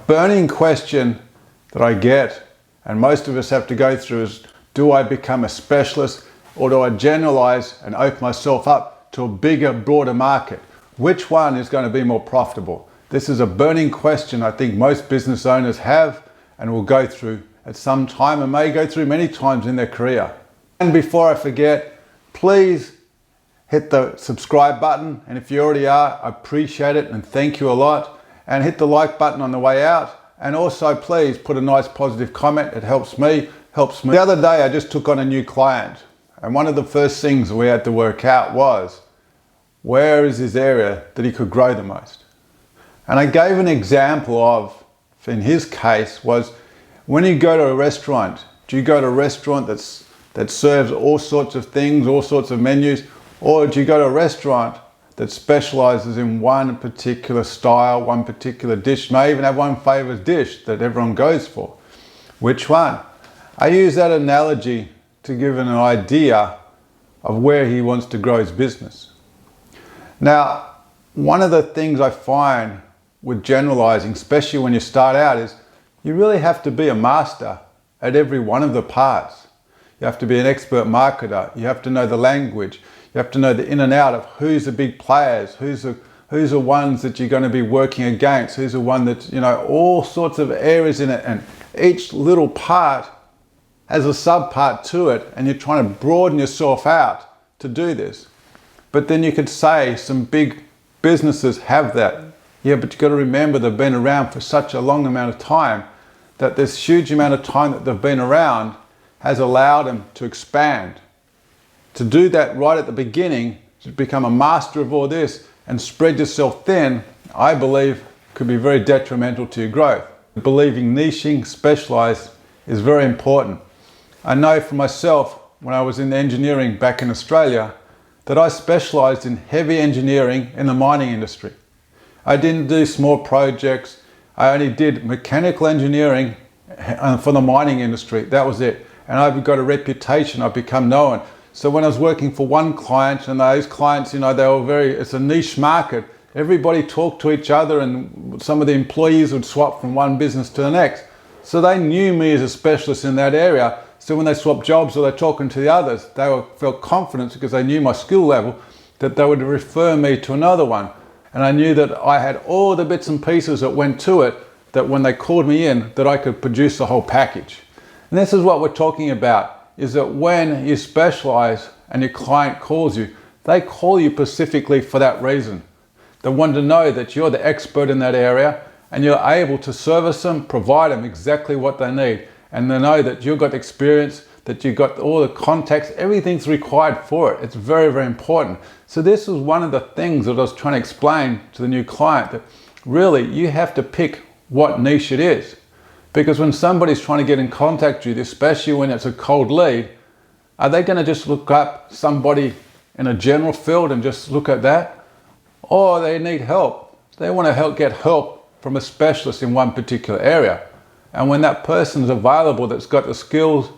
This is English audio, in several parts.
burning question that I get, and most of us have to go through, is do I become a specialist or do I generalize and open myself up to a bigger, broader market? Which one is going to be more profitable? This is a burning question I think most business owners have and will go through at some time and may go through many times in their career. And before I forget, please hit the subscribe button, and if you already are, I appreciate it and thank you a lot. And hit the like button on the way out, and also please put a nice positive comment. It helps me. The other day I just took on a new client, and one of the first things we had to work out was, where is his area that he could grow the most? And I gave an example of, in his case, was when you go to a restaurant, do you go to a restaurant that serves all sorts of things, all sorts of menus, or do you go to a restaurant that specializes in one particular style, one particular dish, may even have one favorite dish that everyone goes for? Which one? I use that analogy to give an idea of where he wants to grow his business. Now, one of the things I find with generalizing, especially when you start out, is you really have to be a master at every one of the parts. You have to be an expert marketer. You have to know the language. You have to know the in and out of who's the big players, who's the ones that you're going to be working against, who's the one that, all sorts of areas in it, and each little part has a sub part to it, and you're trying to broaden yourself out to do this. But then you could say some big businesses have that. Yeah, but you've got to remember they've been around for such a long amount of time that this huge amount of time that they've been around has allowed them to expand. To do that right at the beginning, to become a master of all this and spread yourself thin, I believe could be very detrimental to your growth. Believing niching, specialize is very important. I know for myself, when I was in engineering back in Australia, that I specialized in heavy engineering in the mining industry. I didn't do small projects. I only did mechanical engineering for the mining industry. That was it. And I've got a reputation. I've become known. So when I was working for one client, and those clients, they were it's a niche market. Everybody talked to each other, and some of the employees would swap from one business to the next. So they knew me as a specialist in that area. So when they swapped jobs or they're talking to the others, they felt confidence because they knew my skill level that they would refer me to another one. And I knew that I had all the bits and pieces that went to it, that when they called me in, that I could produce the whole package. And this is what we're talking about, is that when you specialize and your client calls you, they call you specifically for that reason. They want to know that you're the expert in that area and you're able to service them, provide them exactly what they need. And they know that you've got experience, that you've got all the contacts, everything's required for it. It's very, very important. So this is one of the things that I was trying to explain to the new client, that really you have to pick what niche it is. Because when somebody's trying to get in contact with you, especially when it's a cold lead, are they going to just look up somebody in a general field and just look at that? Or they need help. They want to get help from a specialist in one particular area. And when that person's available, that's got the skills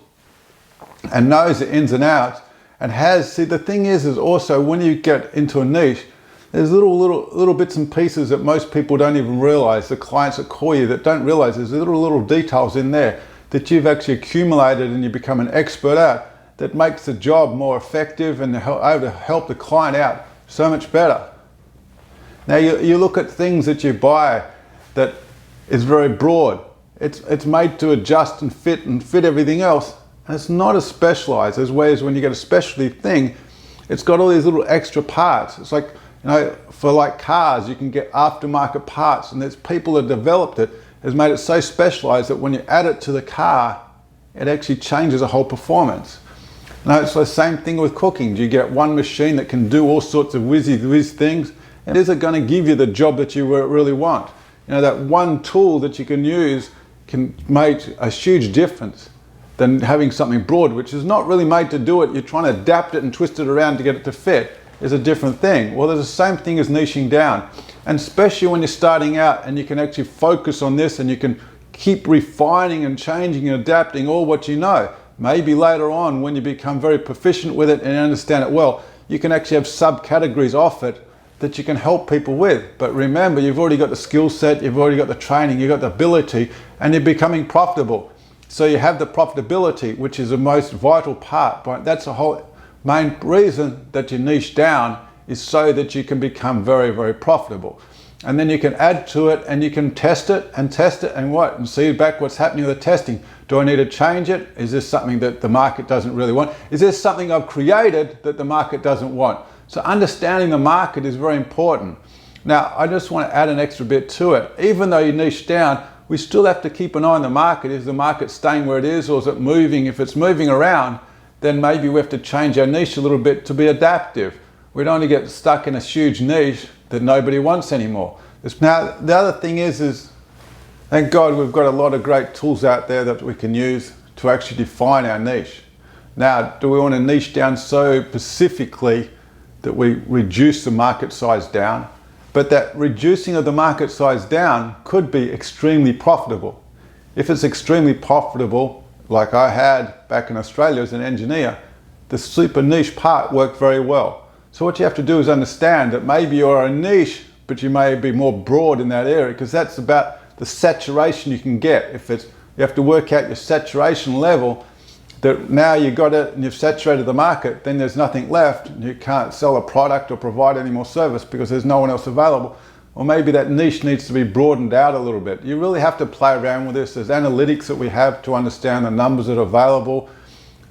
and knows the ins and outs, and the thing is also when you get into a niche, there's little bits and pieces that most people don't even realize, the clients that call you that don't realize there's little details in there that you've actually accumulated and you become an expert at, that makes the job more effective and able to help the client out so much better. Now you look at things that you buy that is very broad. It's made to adjust and fit everything else. And it's not as specialized as whereas when you get a specialty thing, it's got all these little extra parts. It's like, for like cars, you can get aftermarket parts, and there's people that developed it, has made it so specialized that when you add it to the car, it actually changes the whole performance. Now it's the same thing with cooking. Do you get one machine that can do all sorts of whiz things? And is it going to give you the job that you really want? That one tool that you can use can make a huge difference than having something broad, which is not really made to do it. You're trying to adapt it and twist it around to get it to fit. Is a different thing. Well, there's the same thing as niching down, and especially when you're starting out and you can actually focus on this and you can keep refining and changing and adapting all what you know. Maybe later on when you become very proficient with it and understand it well, you can actually have subcategories off it that you can help people with. But remember, you've already got the skill set, you've already got the training, you've got the ability, and you're becoming profitable. So you have the profitability, which is the most vital part. But that's the whole main reason that you niche down, is so that you can become very, very profitable. And then you can add to it, and you can test it and and see back what's happening with the testing. Do I need to change it? Is this something that the market doesn't really want? Is this something I've created that the market doesn't want? So understanding the market is very important. Now, I just want to add an extra bit to it. Even though you niche down, we still have to keep an eye on the market. Is the market staying where it is, or is it moving? If it's moving around, then maybe we have to change our niche a little bit to be adaptive. We don't want to get stuck in a huge niche that nobody wants anymore. Now, the other thing is thank God we've got a lot of great tools out there that we can use to actually define our niche. Now, do we want to niche down so specifically that we reduce the market size down? But that reducing of the market size down could be extremely profitable. If it's extremely profitable, like I had back in Australia as an engineer, the super niche part worked very well. So what you have to do is understand that maybe you're a niche, but you may be more broad in that area, because that's about the saturation you can get. You have to work out your saturation level, that now you got it and you've saturated the market, then there's nothing left. You can't sell a product or provide any more service because there's no one else available. Or maybe that niche needs to be broadened out a little bit. You really have to play around with this. There's analytics that we have to understand the numbers that are available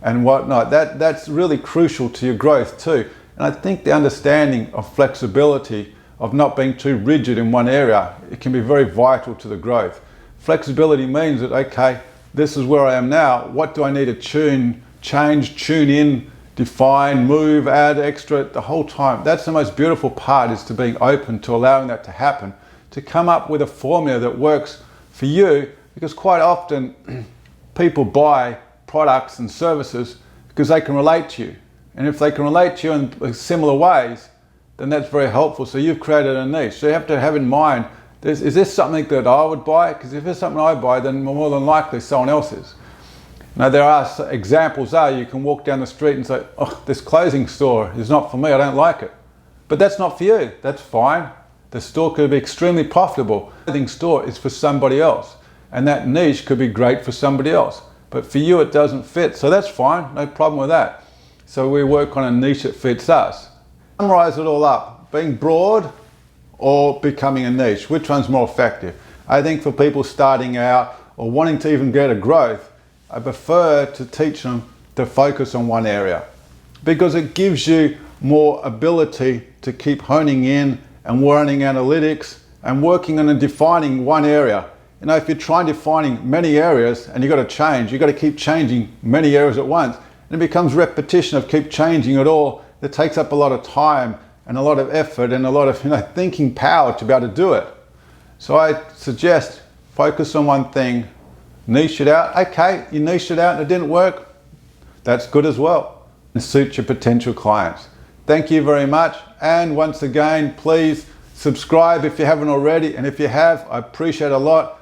and whatnot. That's really crucial to your growth too. And I think the understanding of flexibility, of not being too rigid in one area, it can be very vital to the growth. Flexibility means that, okay, this is where I am now. What do I need to change, tune in, define, move, add, extra the whole time? That's the most beautiful part, is to being open to allowing that to happen, to come up with a formula that works for you, because quite often people buy products and services because they can relate to you. And if they can relate to you in similar ways, then that's very helpful. So you've created a niche. So you have to have in mind, is this something that I would buy? Because if it's something I buy, then more than likely someone else is. Now, there are examples you can walk down the street and say, oh, this clothing store is not for me, I don't like it. But that's not for you, that's fine. The store could be extremely profitable. The clothing store is for somebody else, and that niche could be great for somebody else. But for you, it doesn't fit, so that's fine, no problem with that. So we work on a niche that fits us. Summarize it all up, being broad or becoming a niche, which one's more effective? I think for people starting out or wanting to even get a growth, I prefer to teach them to focus on one area, because it gives you more ability to keep honing in and learning analytics and working on and defining one area. You know, if you're trying defining many areas and you've got to change, you've got to keep changing many areas at once, and it becomes repetition of keep changing it all. It takes up a lot of time and a lot of effort and a lot of thinking power to be able to do it. So I suggest focus on one thing, niche it out. Okay, you niched it out and it didn't work, that's good as well. And suit your potential clients. Thank you very much. And once again, please subscribe if you haven't already. And if you have, I appreciate it a lot.